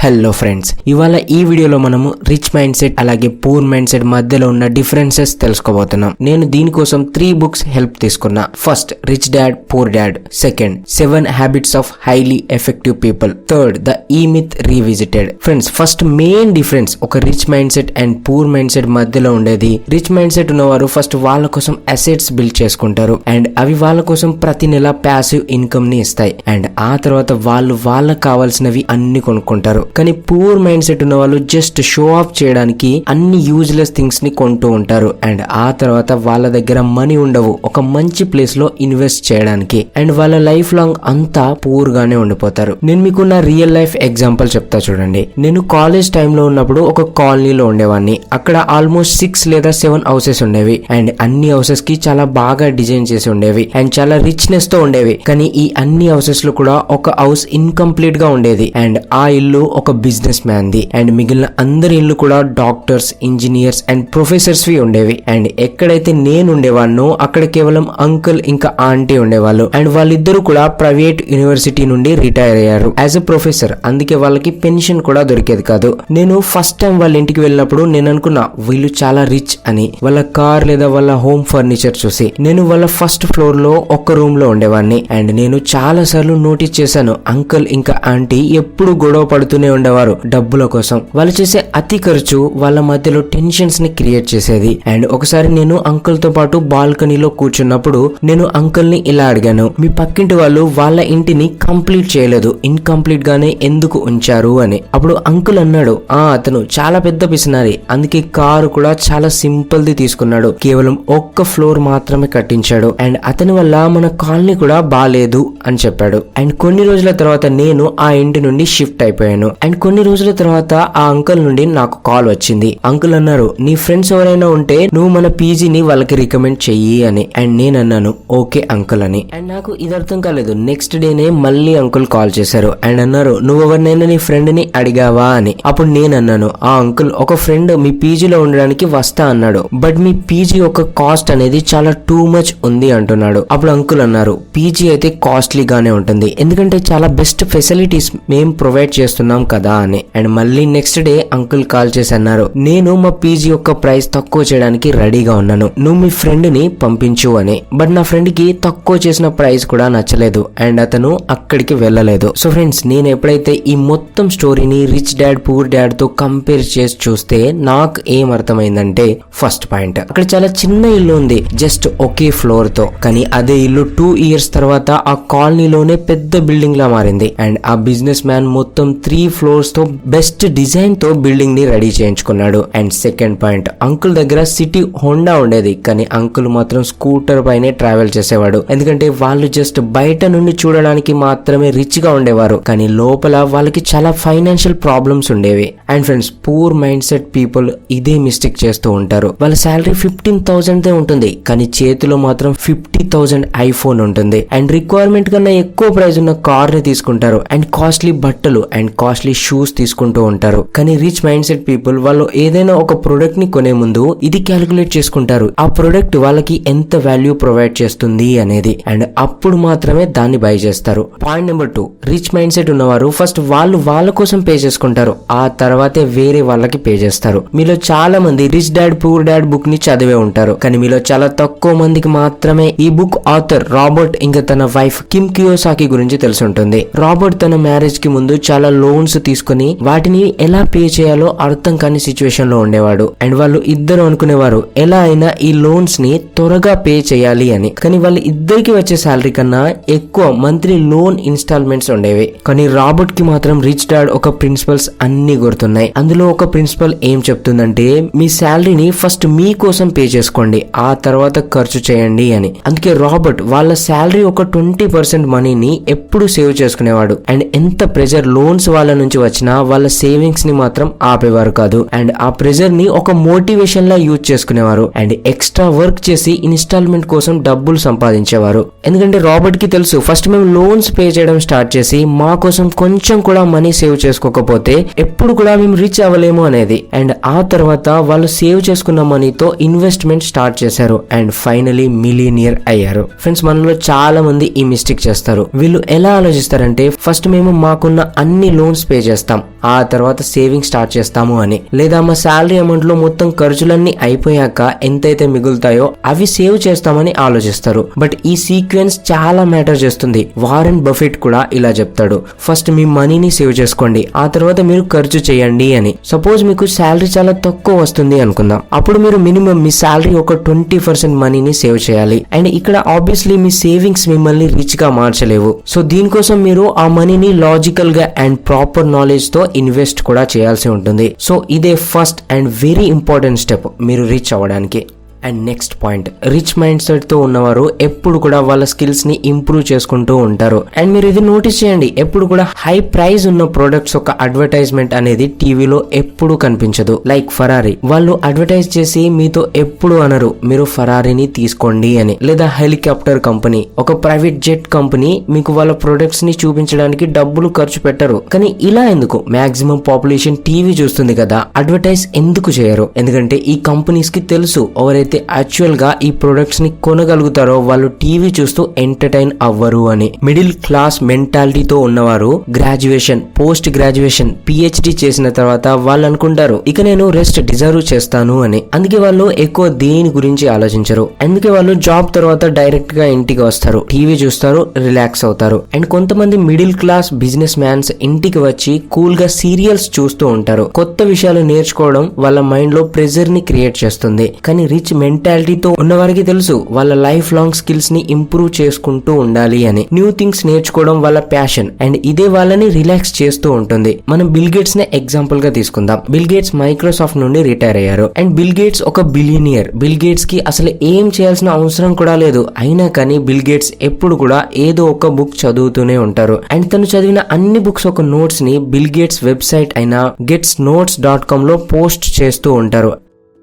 Hello friends, ఇవాళ ఈ వీడియోలో మనము రిచ్ మైండ్ సెట్ అలాగే పూర్ మైండ్ సెట్ మధ్యలో ఉన్న డిఫరెన్సెస్ తెలుసుకోబోతున్నాం. నేను దీనికోసం 3 బుక్స్ హెల్ప్ తీసుకున్నా. First rich dad poor dad, second 7 habits of highly effective people, third the E myth revisited. Friends, first main difference ఒక rich mindset and poor mindset మధ్యలో ఉండేది. Rich mindset ఉన్నవారు first వాళ్ళ కోసం assets build చేసుకుంటారు and అవి వాళ్ళ కోసం ప్రతి నెల ప్యాసివ్ ఇన్కమ్ ని ఇస్తాయి అండ్ ఆ తర్వాత వాళ్ళకి కావాల్సినవి అన్ని కొనుక్కుంటారు. కానీ పూర్ మైండ్ సెట్ ఉన్న వాళ్ళు జస్ట్ షో ఆఫ్ చేయడానికి అన్ని యూజ్లెస్ థింగ్స్ ని కొంటూ ఉంటారు అండ్ ఆ తర్వాత వాళ్ళ దగ్గర మనీ ఉండవు ఒక మంచి ప్లేస్ లో ఇన్వెస్ట్ చేయడానికి అండ్ వాళ్ళ లైఫ్ లాంగ్ అంతా పూర్ గానే ఉండిపోతారు. నేను మీకు నా రియల్ లైఫ్ ఎగ్జాంపుల్ చెప్తా చూడండి. నేను కాలేజ్ టైంలో ఉన్నప్పుడు ఒక కాలనీలో ఉండేవాడిని. అక్కడ ఆల్మోస్ట్ 6 లేదా 7 హౌసెస్ ఉండేవి అండ్ అన్ని హౌసెస్ కి చాలా బాగా డిజైన్ చేసి ఉండేవి అండ్ చాలా రిచ్నెస్ తో ఉండేవి. కానీ ఈ అన్ని హౌసెస్ లో కూడా ఒక హౌస్ ఇన్కంప్లీట్ గా ఉండేది అండ్ ఆ ఇల్లు ఒక బిజినెస్ మ్యాన్ ది అండ్ మిగిలిన అందరి ఇల్లు కూడా డాక్టర్స్, ఇంజనీర్స్ అండ్ ప్రొఫెసర్స్ వి ఉండేవి. అండ్ ఎక్కడైతే నేను ఉండేవాడినో అక్కడ కేవలం అంకుల్ ఇంకా ఆంటీ ఉండేవాళ్ళు అండ్ వాళ్ళిద్దరూ కూడా ప్రైవేట్ యూనివర్సిటీ నుండి రిటైర్ అయ్యారు యాజ్ ఎ ప్రొఫెసర్. అందుకే వాళ్ళకి పెన్షన్ కూడా దొరికేది కాదు. నేను ఫస్ట్ టైం వాళ్ళ ఇంటికి వెళ్ళినప్పుడు నేను అనుకున్నా వీళ్ళు చాలా రిచ్ అని. వాళ్ళ కార్ లేదా వాళ్ళ హోమ్ ఫర్నిచర్ చూసి నేను వాళ్ళ ఫస్ట్ ఫ్లోర్ లో ఒక్క రూమ్ లో ఉండేవాడిని అండ్ నేను చాలా సార్లు నోటీస్ చేశాను అంకుల్ ఇంకా ఆంటీ ఎప్పుడు గొడవ పడుతూనే ఉండేవారు డబ్బుల కోసం. వాళ్ళు చేసే అతి ఖర్చు వాళ్ళ మధ్యలో టెన్షన్స్ ని క్రియేట్ చేసేది. అండ్ ఒకసారి నేను అంకుల్ తో పాటు బాల్కనీలో కూర్చున్నప్పుడు నేను అంకుల్ ని ఇలా అడిగాను, మీ పక్కింటి వాళ్ళు వాళ్ళ ఇంటిని కంప్లీట్ చేయలేదు, ఇన్కంప్లీట్ గానే ఎందుకు ఉంచారు అని. అప్పుడు అంకుల్ అన్నాడు, అతను చాలా పెద్ద పిసినారి, అందుకే కారు కూడా చాలా సింపుల్ ది తీసుకున్నాడు, కేవలం ఒక్క ఫ్లోర్ మాత్రమే కట్టించాడు అండ్ అతని వల్ల మన కాలనీ కూడా బాలేదు అని చెప్పాడు. అండ్ కొన్ని రోజుల తర్వాత నేను ఆ ఇంటి నుండి షిఫ్ట్ అయిపోయాను అండ్ కొన్ని రోజుల తర్వాత ఆ అంకుల్ నుండి నాకు కాల్ వచ్చింది. అంకుల్ అన్నారు, నీ ఫ్రెండ్స్ ఎవరైనా ఉంటే నువ్వు మన పీజీని వాళ్ళకి రికమెండ్ చెయ్యి అని. అండ్ నేను అన్నాను ఓకే అంకుల్ అని. అండ్ నాకు ఇది అర్థం కాలేదు. నెక్స్ట్ డేనే మళ్ళీ అంకుల్ కాల్ చేశారు అండ్ అన్నారు, నువ్వు ఎవరినైనా నీ ఫ్రెండ్ ని అడిగావా అని. అప్పుడు నేను అన్నాను, అంకుల్ ఒక ఫ్రెండ్ మీ పీజీలో ఉండడానికి వస్తా అన్నాడు, బట్ మీ పీజీ యొక్క కాస్ట్ అనేది చాలా టూ మచ్ ఉంది అంటున్నాడు. అప్పుడు అంకుల్ అన్నారు, పీజీ అయితే కాస్ట్లీ గానే ఉంటుంది ఎందుకంటే చాలా బెస్ట్ ఫెసిలిటీస్ మేము ప్రొవైడ్ చేస్తున్నాం కదా అని. అండ్ మళ్ళీ నెక్స్ట్ డే అంకుల్ కాల్ చేసి అన్నారు, నేను మా పీజీ యొక్క ప్రైస్ తక్కువ చేయడానికి రెడీగా ఉన్నాను, నువ్వు మీ ఫ్రెండ్ ని పంపించు అని. బట్ నా ఫ్రెండ్ కి తక్కువ చేసిన ప్రైస్ కూడా నచ్చలేదు అండ్ అతను అక్కడికి వెళ్ళలేదు. సో ఫ్రెండ్స్, నేను ఎప్పుడైతే ఈ మొత్తం స్టోరీని రిచ్ డాడ్ పూర్ డాడ్ తో కంపేర్ చేసి చూస్తే నాకు ఏం అర్థమైందంటే, ఫస్ట్ పాయింట్, అక్కడ చాలా చిన్న ఇల్లు ఉంది జస్ట్ ఒకే ఫ్లోర్ తో. కానీ అదే ఇల్లు 2 ఇయర్స్ తర్వాత ఆ కాలనీలోనే పెద్ద బిల్డింగ్ లా మారింది అండ్ ఆ బిజినెస్ మ్యాన్ మొత్తం 3 ఫ్లోర్స్ తో బెస్ట్ డిజైన్ తో బిల్డింగ్ ని రెడీ చేయించుకున్నాడు. అండ్ సెకండ్ పాయింట్, అంకుల్ దగ్గర సిటీ హోండా ఉండేది కానీ అంకుల్ మాత్రం స్కూటర్ పైనే ట్రావెల్ చేసేవాడు ఎందుకంటే వాళ్ళు జస్ట్ బయట నుండి చూడడానికి మాత్రమే రిచ్ గా ఉండేవారు కానీ లోపల వాళ్ళకి చాలా ఫైనాన్షియల్ ప్రాబ్లమ్స్ ఉండేవి. And friends, poor mind set people ఇదే మిస్టేక్ చేస్తూ ఉంటారు. వాళ్ళ శాలరీ 15,000 ఉంటుంది కానీ చేతిలో మాత్రం 50,000 ఐఫోన్ ఉంటుంది అండ్ రిక్వైర్మెంట్ కన్నా ఎక్కువ ప్రైస్ ఉన్న కార్ ని తీసుకుంటారు అండ్ కాస్ట్లీ బట్టలు అండ్ కాస్ట్లీ షూస్ తీసుకుంటూ ఉంటారు. కానీ రిచ్ మైండ్ సెట్ పీపుల్ వాళ్ళు ఏదైనా ఒక ప్రొడక్ట్ ని కొనే ముందు ఇది క్యాలిక్యులేట్ చేసుకుంటారు, ఆ ప్రొడక్ట్ వాళ్ళకి ఎంత వాల్యూ ప్రొవైడ్ చేస్తుంది అనేది అండ్ అప్పుడు మాత్రమే దాన్ని బై చేస్తారు. Point number 2, rich mindset ఉన్నవారు ఫస్ట్ వాళ్ళ కోసం పే చేసుకుంటారు, ఆ తర్వాతే వేరే వాళ్ళకి పే చేస్తారు. మీలో చాలా మంది rich dad poor dad book ని చదివే ఉంటారు కానీ మీలో చాలా తక్కువ మందికి మాత్రమే ఈ బుక్ ఆథర్ రాబర్ట్ ఇంకా తన వైఫ్ కిమ్ కియోసాకి గురించి తెలిసి ఉంటుంది. రాబర్ట్ తన మ్యారేజ్ కి ముందు చాలా లోన్స్ తీసుకుని వాటిని ఎలా పే చేయాలో అర్థం కాని సిచ్యువేషన్ లో ఉండేవాడు అండ్ వాళ్ళు ఇద్దరు అనుకునేవారు ఎలా అయినా ఈ లోన్స్ ని త్వరగా పే చేయాలి అని. కానీ వాళ్ళ ఇద్దరికి వచ్చే శాలరీ కన్నా ఎక్కువ మంత్లీ లోన్ ఇన్స్టాల్మెంట్స్ ఉండేవి. కానీ రాబర్ట్ కి మాత్రం రిచ్ డాడ్ ఒక ప్రిన్సిపల్స్ అన్ని గుర్తున్నాయి. అందులో ఒక ప్రిన్సిపల్ ఏం చెప్తుందంటే, మీ శాలరీని ఫస్ట్ మీ కోసం పే చేసుకోండి, ఆ తర్వాత ఖర్చు చేయండి అని. అందుకే రాబర్ట్ వాళ్ళ శాలరీ ఒక 20% మనీని ఎప్పుడు సేవ్ చేసుకునేవాడు అండ్ ఎంత ప్రెజర్ లోన్స్ వాళ్ళ నుంచి వచ్చినా వాళ్ళ సేవింగ్స్ ని మాత్రం ఆపేవారు కాదు అండ్ ఆ ప్రెజర్ ని ఒక మోటివేషన్ లా యూజ్ చేసుకునేవారు అండ్ ఎక్స్ట్రా వర్క్ చేసి ఇన్స్టాల్మెంట్ కోసం డబ్బులు సంపాదించేవారు. ఎందుకంటే రాబర్ట్ కి తెలుసు, ఫస్ట్ మేము లోన్స్ పే చేయడం స్టార్ట్ చేసి మా కోసం కొంచెం కూడా మనీ సేవ్ చేసుకోకపోతే ఎప్పుడు కూడా మేము రిచ్ అవ్వలేము అనేది. అండ్ ఆ తర్వాత వాళ్ళు సేవ్ చేసుకున్న మనీతో ఇన్వెస్ట్మెంట్ స్టార్ట్ చేశారు అండ్ ఫైనలీ మిలియనియర్ అయ్యారు. ఫ్రెండ్స్, మనలో చాలా మంది ఈ మిస్టేక్ చేస్తారు. వీళ్ళు ఎలా ఆలోచిస్తారంటే, ఫస్ట్ మేము మాకున్న అన్ని లోన్స్ పే చేస్తాం, ఆ తర్వాత సేవింగ్ స్టార్ట్ చేస్తాము అని. లేదా మా శాలరీ అమౌంట్ లో మొత్తం ఖర్చులన్నీ అయిపోయాక ఎంతైతే మిగులుతాయో అవి సేవ్ చేస్తామని ఆలోచిస్తారు. బట్ ఈ సీక్వెన్స్ చాలా మ్యాటర్ చేస్తుంది. వారెన్ బఫెట్ కూడా ఇలా చెప్తాడు, ఫస్ట్ మీ మనీని సేవ్ చేసుకోండి, ఆ తర్వాత మీరు ఖర్చు చేయండి అని. సపోజ్ మీకు శాలరీ చాలా తక్కువ వస్తుంది అనుకుందాం, అప్పుడు మీరు మినిమం మీ శాలరీ ఒక 20% మనీని సేవ్ చేయాలి. అండ్ ఇక్కడ ఆబ్వియస్లీ మీ సేవింగ్స్ మిమ్మల్ని రిచ్ గా మార్చలేవు. సో దీనికోసం మీరు ఆ మనీని లాజికల్ గా అండ్ ప్రాపర్ నాలెడ్జ్ తో ఇన్వెస్ట్ కూడా చేయాల్సి ఉంటుంది. సో ఇదే first and very important step మీరు రీచ్ అవ్వడానికి. And next point, rich mind set తో ఉన్నవారు ఎప్పుడు కూడా వాళ్ళ స్కిల్స్ ని ఇంప్రూవ్ చేసుకుంటూ ఉంటారు. అండ్ మీరు ఇది నోటీస్ చేయండి, ఎప్పుడు కూడా హై ప్రైస్ ఉన్న ప్రొడక్ట్స్ ఒక అడ్వర్టైజ్మెంట్ అనేది టీవీలో ఎప్పుడు కనిపించదు. లైక్ ఫరారీ, వాళ్ళు అడ్వర్టైజ్ చేసి మీతో ఎప్పుడు అనరు మీరు ఫరారీని తీసుకోండి అని. లేదా హెలికాప్టర్ కంపెనీ, ఒక ప్రైవేట్ జెట్ కంపెనీ మీకు వాళ్ళ ప్రొడక్ట్స్ ని చూపించడానికి డబ్బులు ఖర్చు పెట్టరు. కానీ ఇలా ఎందుకు? మాక్సిమం పాపులేషన్ టీవీ చూస్తుంది కదా, అడ్వర్టైజ్ ఎందుకు చేయరు? ఎందుకంటే ఈ కంపెనీస్ కి తెలుసు ఎవరైతే యాక్చువల్ గా ఈ ప్రొడక్ట్స్ ని కొనగలుగుతారో వాళ్ళు టీవీ చూస్తూ ఎంటర్టైన్ అవ్వరు అని. మిడిల్ క్లాస్ మెంటాలిటీతో ఉన్నవారు గ్రాడ్యుయేషన్, పోస్ట్ గ్రాడ్యుయేషన్, పిహెచ్డి చేసిన తర్వాత వాళ్ళు అనుకుంటారు ఇక నేను రెస్ట్ డిజర్వ్ చేస్తాను అని. అందుకే వాళ్ళు ఎక్కువ దేని గురించి ఆలోచించరు. అందుకే వాళ్ళు జాబ్ తర్వాత డైరెక్ట్ గా ఇంటికి వస్తారు, టీవీ చూస్తారు, రిలాక్స్ అవుతారు. అండ్ కొంతమంది మిడిల్ క్లాస్ బిజినెస్ మ్యాన్స్ ఇంటికి వచ్చి కూల్ గా సీరియల్స్ చూస్తూ ఉంటారు. కొత్త విషయాలు నేర్చుకోవడం వాళ్ళ మైండ్ లో ప్రెజర్ ని క్రియేట్ చేస్తుంది. కానీ రిచ్ మెంటాలిటీతో ఉన్న వారికి తెలుసు వాళ్ళ లైఫ్ లాంగ్ స్కిల్స్ ని ఇంప్రూవ్ చేసుకుంటూ ఉండాలి అని. న్యూ థింగ్స్ నేర్చుకోవడం వాళ్ళ ప్యాషన్ అండ్ ఇదే వాళ్ళని రిలాక్స్ చేస్తూ ఉంటుంది. మనం బిల్ గేట్స్ ని ఎగ్జాంపుల్ గా తీసుకుందాం. బిల్ గేట్స్ మైక్రోసాఫ్ట్ నుండి రిటైర్ అయ్యారు. అండ్ బిల్ గేట్స్ ఒక బిలియనియర్. బిల్ గేట్స్ కి అసలు ఏం చేయాల్సిన అవసరం కూడా లేదు. అయినా కానీ బిల్ గేట్స్ ఎప్పుడు కూడా ఏదో ఒక బుక్ చదువుతూనే ఉంటారు. అండ్ తను చదివిన అన్ని బుక్స్ ఒక నోట్స్ ని బిల్ గేట్స్ వెబ్సైట్ అయిన getsnotes.com లో పోస్ట్ చేస్తూ ఉంటారు.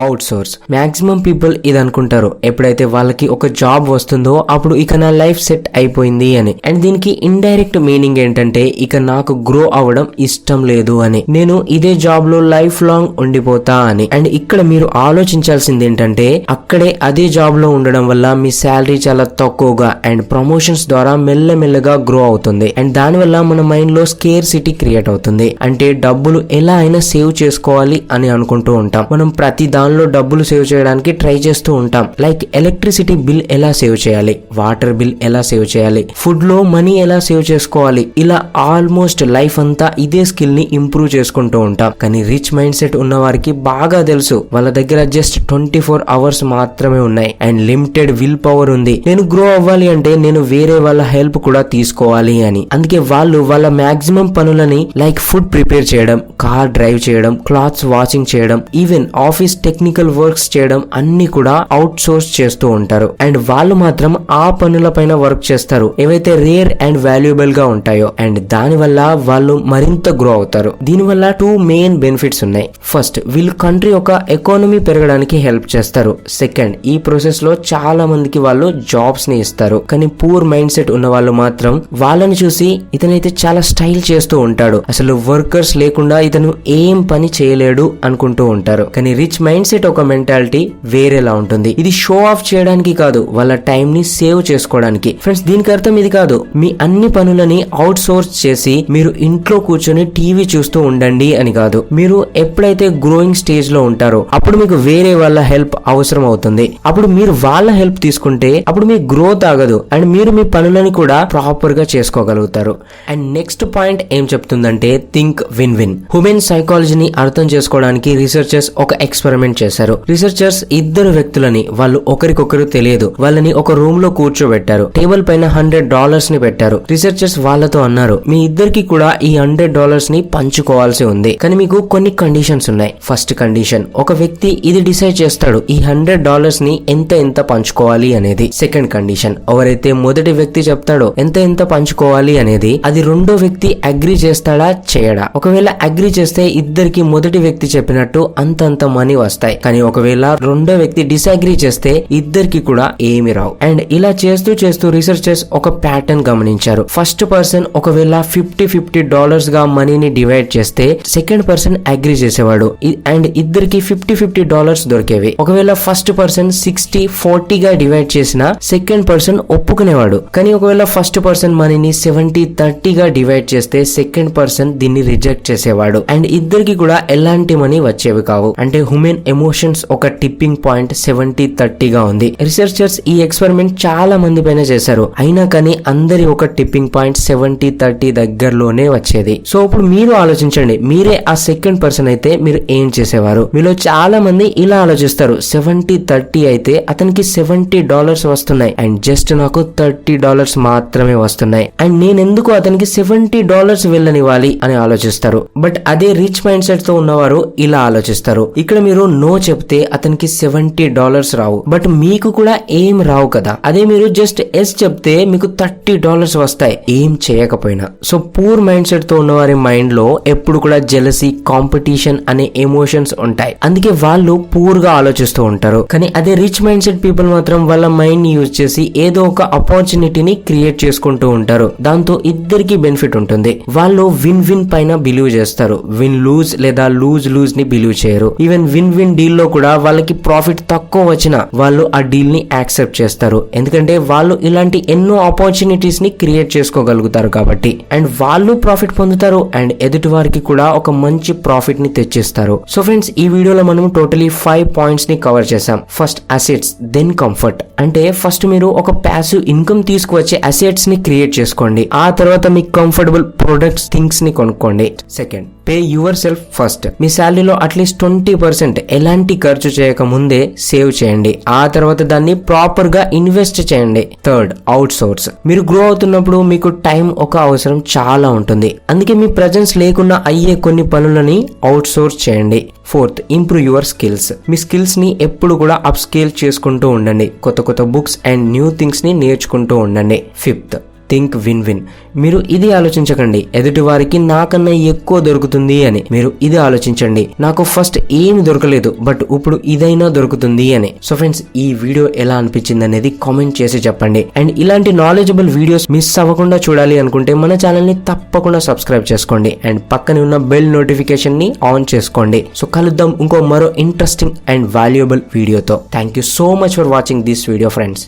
Out source. మాక్సిమం పీపుల్ ఇది అనుకుంటారు, ఎప్పుడైతే వాళ్ళకి ఒక జాబ్ వస్తుందో అప్పుడు ఇక నా లైఫ్ సెట్ అయిపోయింది అని. అండ్ దీనికి ఇండైరెక్ట్ మీనింగ్ ఏంటంటే ఇక నాకు గ్రో అవ్వడం ఇష్టం లేదు అని, నేను ఇదే జాబ్ లో లైఫ్ లాంగ్ ఉండిపోతా అని. అండ్ ఇక్కడ మీరు ఆలోచించాల్సింది ఏంటంటే అక్కడే అదే జాబ్ లో ఉండడం వల్ల మీ శాలరీ చాలా తక్కువగా అండ్ ప్రమోషన్స్ ద్వారా మెల్లమెల్లగా గ్రో అవుతుంది. అండ్ దానివల్ల మన మైండ్ లో స్కేర్ సిటీ క్రియేట్ అవుతుంది. అంటే డబ్బులు ఎలా అయినా సేవ్ చేసుకోవాలి అని అనుకుంటూ ఉంటాం. మనం ప్రతి దానిలో డబ్బులు సేవ్ చేయడానికి ట్రై చేస్తూ ఉంటాం. లైక్ ఎలక్ట్రిసిటీ బిల్ ఎలా సేవ్ చేయాలి, వాటర్ బిల్ ఎలా సేవ్ చేయాలి, ఫుడ్ లో మనీ ఎలా సేవ్ చేసుకోవాలి, ఇలా ఆల్మోస్ట్ లైఫ్ అంతా ఇదే స్కిల్ ని ఇంప్రూవ్ చేసుకుంటూ ఉంటాం. కానీ రిచ్ మైండ్ సెట్ ఉన్న వారికి బాగా తెలుసు వాళ్ళ దగ్గర జస్ట్ 24 అవర్స్ మాత్రమే ఉన్నాయి అండ్ లిమిటెడ్ విల్ పవర్ ఉంది. నేను గ్రో అవ్వాలి అంటే నేను వేరే వాళ్ళ హెల్ప్ కూడా తీసుకోవాలి అని. అందుకే వాళ్ళు వాళ్ళ మాక్సిమం పనులని లైక్ ఫుడ్ ప్రిపేర్ చేయడం, కార్ డ్రైవ్ చేయడం, క్లాత్స్ వాషింగ్ చేయడం, ఈవెన్ ఆఫీస్ టెక్నికల్ వర్క్స్ చేయడం అన్ని కూడా అవుట్ సోర్స్ చేస్తూ ఉంటారు. అండ్ వాళ్ళు మాత్రం ఆ పనుల పైన వర్క్ చేస్తారు ఏవైతే రేర్ అండ్ వాల్యుబుల్ గా ఉంటాయో. అండ్ దాని వల్ల వాళ్ళు మరింత గ్రో అవుతారు. దీని వల్ల 2 మెయిన్ బెనిఫిట్స్ ఉన్నాయి. ఫస్ట్, వీళ్ళు కంట్రీ యొక్క ఎకానమీ పెరగడానికి హెల్ప్ చేస్తారు. సెకండ్, ఈ ప్రాసెస్ లో చాలా మందికి వాళ్ళు జాబ్స్ ని ఇస్తారు. కానీ పూర్ మైండ్ సెట్ ఉన్న వాళ్ళు మాత్రం వాళ్ళని చూసి ఇతనైతే చాలా స్టైల్ చేస్తూ ఉంటాడు, అసలు వర్కర్స్ లేకుండా ఇతను ఏం పని చేయలేడు అనుకుంటూ ఉంటారు. కానీ రిచ్ మైండ్ సెట్ ఒక మెంటాలిటీ వేరేలా ఉంటుంది. ఇది షో ఆఫ్ చేయడానికి కాదు, వాళ్ళ టైం ని సేవ్ చేసుకోవడానికి. ఫ్రెండ్స్, దీనికి అర్థం ఇది కాదు మీ అన్ని పనులని అవుట్ సోర్స్ చేసి మీరు ఇంట్లో కూర్చొని టీవీ చూస్తూ ఉండండి అని కాదు. మీరు ఎప్పుడైతే గ్రోయింగ్ స్టేజ్ లో ఉంటారో అప్పుడు మీకు వేరే వాళ్ళ హెల్ప్ అవసరం అవుతుంది. అప్పుడు మీరు వాళ్ళ హెల్ప్ తీసుకుంటే అప్పుడు మీ గ్రోత్ ఆగదు అండ్ మీరు మీ పనులని కూడా ప్రాపర్ గా చేసుకోగలుగుతారు. అండ్ నెక్స్ట్ పాయింట్ ఏం చెప్తుందంటే థింక్ విన్ విన్. హ్యూమన్ సైకాలజీని అర్థం చేసుకోవడానికి రీసెర్చర్స్ ఒక ఎక్స్పెరిమెంట్ చేశారు. రీసెర్చర్స్ ఇద్దరు వ్యక్తులని, వాళ్ళు ఒకరికొకరు తెలియదు, వాళ్ళని ఒక రూమ్ లో కూర్చోబెట్టారు. టేబుల్ పైన $100 ని పెట్టారు. రీసెర్చర్స్ వాళ్ళతో అన్నారు, మీ ఇద్దరికి కూడా ఈ $100 ని పంచుకోవాల్సి ఉంది. కానీ మీకు కొన్ని కండిషన్స్ ఉన్నాయి. ఫస్ట్ కండిషన్, ఒక వ్యక్తి ఇది డిసైడ్ చేస్తాడు ఈ $100 ని ఎంత పంచుకోవాలి అనేది. సెకండ్ కండిషన్, ఎవరైతే మొదటి వ్యక్తి చెప్తాడో ఎంత పంచుకోవాలి అనేది అది రెండో వ్యక్తి అగ్రి చేస్తాడా చేయడా. ఒకవేళ అగ్రి చేస్తే ఇద్దరికి మొదటి వ్యక్తి చెప్పినట్టు అంతంత మనీ వస్తాయి. వస్తాయి. కానీ ఒకవేళ రెండో వ్యక్తి డిసాగ్రీ చేస్తే ఇద్దరికి కూడా ఏమి రావు. అండ్ ఇలా చేస్తూ చేస్తూ రీసెర్చర్స్ ఒక ప్యాటర్న్ గమనించారు. ఫస్ట్ పర్సన్ ఒకవేళ $50 గా మనీని డివైడ్ చేస్తే సెకండ్ పర్సన్ అగ్రీ చేసేవాడు అండ్ ఇద్దరికి $50 దొరికేవి. ఒకవేళ ఫస్ట్ పర్సన్ 60-40 గా డివైడ్ చేసిన సెకండ్ పర్సన్ ఒప్పుకునేవాడు. కానీ ఒకవేళ ఫస్ట్ పర్సన్ మనీని 70-30 గా డివైడ్ చేస్తే సెకండ్ పర్సన్ దీన్ని రిజెక్ట్ చేసేవాడు అండ్ ఇద్దరికి కూడా ఎలాంటి మనీ వచ్చేవి కావు. అంటే హ్యూమన్ ఎమోషన్స్ ఒక టిప్పింగ్ పాయింట్ 70-30 గా ఉంది. రీసెర్చర్స్ ఈ ఎక్స్పెరిమెంట్ చాలా మంది పైన చేశారు. అయినా కానీ అందరి ఒక టిప్పింగ్ పాయింట్ 70-30 దగ్గరలోనే వచ్చేది. సో ఇప్పుడు మీరు ఆలోచించండి, మీరే ఆ సెకండ్ పర్సన్ అయితే మీరు ఏం చేసేవారు? మీలో చాలా మంది ఇలా ఆలోచిస్తారు, 70-30 అయితే అతనికి $70 వస్తున్నాయి అండ్ జస్ట్ నాకు $30 మాత్రమే వస్తున్నాయి అండ్ నేనెందుకు అతనికి $70 వెళ్ళనివ్వాలి అని ఆలోచిస్తారు. బట్ అదే రిచ్ మైండ్ సెట్ తో ఉన్నవారు ఇలా ఆలోచిస్తారు, ఇక్కడ మీరు నో చెప్తే అతనికి $70 రావు, బట్ మీకు కూడా ఏం రావు కదా. అదే మీరు జస్ట్ ఎస్ చెప్తే మీకు $30 వస్తాయి ఏం చేయకపోయినా. సో పూర్ మైండ్ సెట్ తో ఉన్నవారి మైండ్ లో ఎప్పుడు కూడా జెలసీ, కాంపిటీషన్ అనే ఎమోషన్స్ ఉంటాయి. అందుకే వాళ్ళు పూర్ గా ఆలోచిస్తూ ఉంటారు. కానీ అదే రిచ్ మైండ్ సెట్ పీపుల్ మాత్రం వాళ్ళ మైండ్ ని యూజ్ చేసి ఏదో ఒక ఆపర్చునిటీని క్రియేట్ చేసుకుంటూ ఉంటారు. దాంతో ఇద్దరికి బెనిఫిట్ ఉంటుంది. వాళ్ళు విన్ విన్ పైన బిలీవ్ చేస్తారు. విన్ లూజ్ లేదా లూజ్ లూజ్ ని బిలీవ్ చేయరు. ఈవెన్ విన్ విన్ డీల్ లో కూడా వాళ్ళకి ప్రాఫిట్ తక్కువ వచ్చినా వాళ్ళు ఆ డీల్ ని యాక్సెప్ట్ చేస్తారు. ఎందుకంటే వాళ్ళు ఇలాంటి ఎన్నో ఆపర్చునిటీస్ ని క్రియేట్ చేసుకోగలుగుతారు కాబట్టి. అండ్ వాళ్ళు ప్రాఫిట్ పొందుతారు అండ్ ఎదుటి వారికి కూడా ఒక మంచి ప్రాఫిట్ ని తెచ్చిస్తారు. సో ఫ్రెండ్స్, ఈ వీడియోలో మనం టోటలీ 5 పాయింట్స్ ని కవర్ చేసాం. First assets, then comfort. అంటే ఫస్ట్ మీరు ఒక ప్యాసివ్ ఇన్కమ్ తీసుకువచ్చే అసెట్స్ ని క్రియేట్ చేసుకోండి. ఆ తర్వాత మీ కంఫర్టబుల్ ప్రొడక్ట్స్, థింగ్స్ ని కొనుక్కోండి. Second, pay yourself first. మీ శాలరీలో అట్లీస్ట్ 20% ఎలాంటి ఖర్చు చేయక ముందే సేవ్ చేయండి. ఆ తర్వాత దాన్ని ప్రాపర్ గా ఇన్వెస్ట్ చేయండి. Third, out source. మీరు గ్రో అవుతున్నప్పుడు మీకు టైం ఒక అవసరం చాలా ఉంటుంది. అందుకే మీ ప్రెజెన్స్ లేకుండా అయ్యే కొన్ని పనులని అవుట్ సోర్స్ చేయండి. Fourth, improve your skills. Me skills ని ఎప్పుడు కూడా అప్ స్కేల్ చేసుకుంటూ ఉండండి. కొత్త కొత్త బుక్స్ అండ్ న్యూ థింగ్స్ ని నేర్చుకుంటూ ఉండండి. Fifth, think win win. మీరు ఇది ఆలోచించకండి ఎదుటి వారికి నాకన్నా ఎక్కువ దొరుకుతుంది అని. మీరు ఇది ఆలోచించండి, నాకు ఫస్ట్ ఏమి దొరకలేదు బట్ ఇప్పుడు ఇదైనా దొరుకుతుంది అని. సో ఫ్రెండ్స్, ఈ వీడియో ఎలా అనిపించింది అనేది కామెంట్ చేసి చెప్పండి. అండ్ ఇలాంటి నాలెడ్జబుల్ వీడియోస్ మిస్ అవ్వకుండా చూడాలి అనుకుంటే మన ఛానల్ ని తప్పకుండా సబ్స్క్రైబ్ చేసుకోండి అండ్ పక్కనే ఉన్న బెల్ నోటిఫికేషన్ ని ఆన్ చేసుకోండి. సో కలుద్దాం ఇంకో మరో ఇంట్రెస్టింగ్ అండ్ వాల్యుయబుల్ వీడియోతో. Thank you so much for watching this video friends.